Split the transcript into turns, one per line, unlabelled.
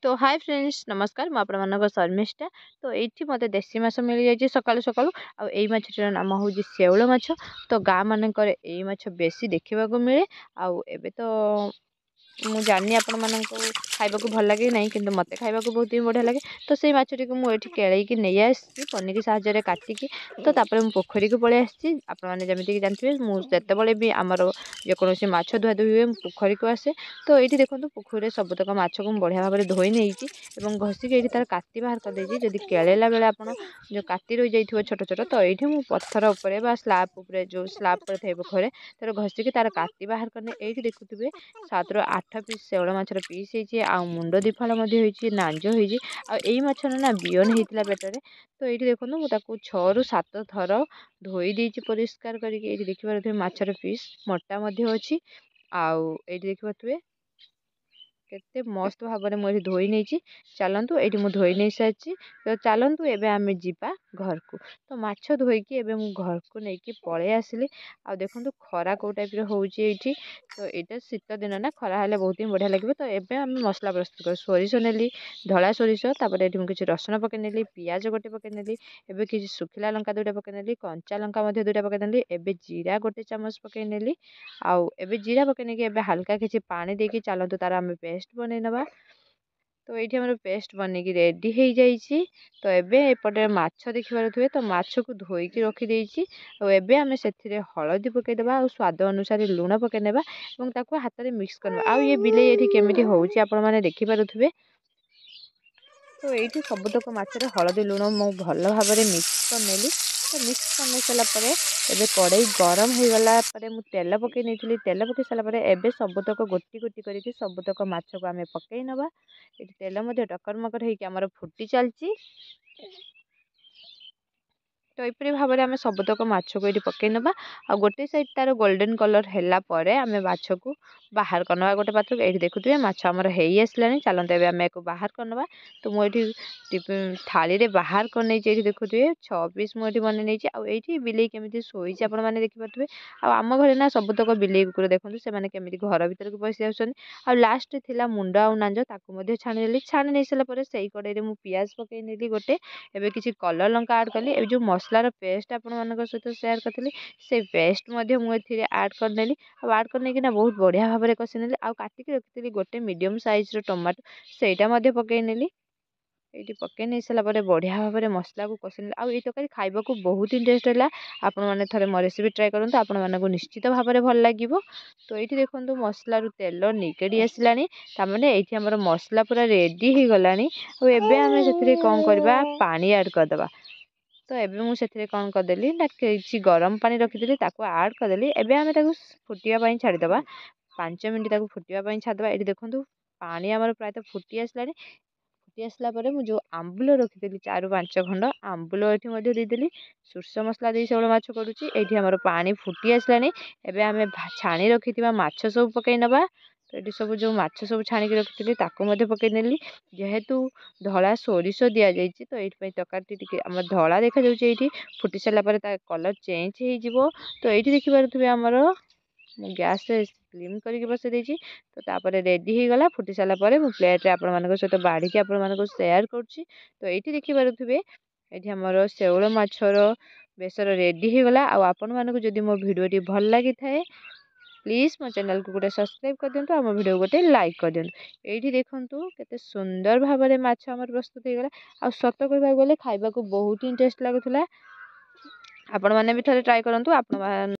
तो hi friends नमस्कार मुझे शर्मिष्ठा। तो ये मत देसी माछ मिल जाए सकालू सकालू आई माछर नाम हूँ शेउल माछ। तो गाँ मानक माछ बेसी देखा मिले आबे तो मुझे जानी आपण मानक खाइबा भल लगे ना कि मत खाइबा बहुत ही बढ़िया लगे। तो से माछटी को मुझे केड़े नहीं आसी पनिकी साहाଯ୍य काटिकी तो तापर पोखरी को पलि आसी आपने जमीक जानते मुझे भी आमर जेकोसी माछ धुआ धुई हुए पोखरी को आसे। तो ये देखो पोखरी सबुतक माछ को बढ़िया भाव में धोई नहीं घषिक ये तार काटी बाहर कर जदि केलेला बेले आप जो काटी रही जाइए छोट छोट तो ये मुझे पत्थर उपर स्लाब उपर जो स्लाब पर थे पोखरे तर घषिक तार काटी बाहर करने ये देखुए 7 ରୁ 8 ପିସ୍ शेउल माछर पीस हो मुंड दिफाल नांज होई माछर ना बियन होता पेटरे। तो ये देखो मुझे 6 ରୁ 7 थर धोई देती परिष्कार करके देखिए माछर पीस मोटा अच्छी आउ ये देखिए केते मस्त भाव में मुझे धोई नहीं चलतु ये मुझे धोई नहीं सारी। तो चलतु एबे आमे जीवा घर को। तो माछ धोईकी एबे मु घर को लेकिन पलि आसली आ देखो खरा कौ टाइप होती। तो यहाँ शीत दिन ना खरा हेल्ले बहुत ही बढ़िया लगे। तो एबे आम मसला प्रस्तुत कर सोरिष नेली धला सोरिष तापर ये किसी रसुण पकईनेली पियाज गोटे पकईनेली एबे किसी सुखिला लंका दुटा पकईनेली कंचा लंका दुटा पकईनेली एबे जीरा गोटे चामच पकईनेली आउ एबे जीरा पकईने एबे हल्का किसी पानी देके चलतु तार आम पेस्ट बन नवा। तो ये आम पेस्ट बन की रेडी हो जाइए। तो एबे एपटे माछ देखिबार थे तो माछ को धोईकी रखिदे एबे आम से हलदी पकईदेवा और स्वाद अनुसार लुण पकईनेबा और हाथ में मिक्स करवा। ये बिले ये केमी होची आपण मैंने देखिपारे। तो ये सबुतक माछरे हलदी लुण मु भल भाव में मिक्स करनेली। तो मिक्स कर सारापर एबे कड़ाई गरम हो गला मु तेल पकई नहीं तेल पकई सारापर एबे सबुतक गोटी गोटी करके सबुतक माछ को आम पकई नवा। ये तेल टकर मकर होमर फुटी चलची। तो यपरी भाव में आम सबुतक माछ को ये पकई नवा आ गोटे साइड तार गोल्डन कलर है आम माछ को बाहर करना गोटे पात्र को। ये देखुए माछ आमर हो आसला चलते आम एक बाहर करना। तो मुझे थाली रे बाहर कर नहीं देखुए 6 पीस मुझे बन नहीं बिले केमी शोई आपने देखिपे। आम घर ना सबुतक बिले कुकुर देखते से केमी घर भर को पशि आ लास्ट थी मुंड आउ नांज ताकू छाणी छाणी नहीं सारापर से कड़े में पियाज पकई नेली गोटे एबे किसी कलर लंका आड कली जो मसलार पेस्ट आपण सहित सेयार करी से पेस्ट मुझे आड करनेली आड करने बहुत बढ़िया भाव में कषिनेली आ काटिक रखी गोटे मीडियम साइज टमाटो सेटा पकई नेली। ये पकई नहीं सारापर बढ़िया भाव में मसला को कषिनेली आ तरकारी खाइबा बहुत ही टेस्ट है। आपने थे मो रेसिपी ट्राए करूँ आपण मानक निश्चित भाव में भल लगे। तो ये देखो मसलार तेल निकड़ी आसला तमें ये आम मसला पूरा रेडी हो गला और आम से कौन करवा पानी आड करदे। तो एबे मुझे कौन करदेली ना कि गरम पानी रखीदी आड करदेली एबे आम फुटापी छाड़ीदे 5 मिनट फुटापी छाड़ीदे। ये देखो पानी आमर प्रायः फुटी आसला फुटी आसला मुझे आंबुल रखीदी 4 ରୁ 5 खंड आंबुल ये देदेली सोरष मसला दे शेउल माछ करुँची। ये आमर पानी फुटी आसला एबे आम छाणी रखी माछ सब पकई नवा। तो ये सब जो माछ सब छाणिक रखी पकईनेली जेहेतु धला सोरिष दि जाइए तो ये तरकारी आम धला देखा ये फुटी सारापर कलर चेंज हो। तो ये देखिपे आमर गैस स्लिम करके बसई देती। तो तापर रेडी हो गला फुटी सारापर मु प्लेट रे आपण सहित बाढ़ी आपण सेयार करुँची। तो ये देखिपे ये आमर शेउल माछर बेसर रेडी हो गला। आपण मानक जदि मो भिडियोटी भल लगी थाए प्लीज मो चैनल को गोटे सब्सक्राइब कर दिंतु आम वीडियो गोटे लाइक कर दिंतु। ये देखु केते सुंदर भाव में माछ आमर प्रस्तुत हो गला आ सत कहबाक गले खाइबा बहुत ही टेस्ट लगुला। आपण मैंने भी थे ट्राए करूँ।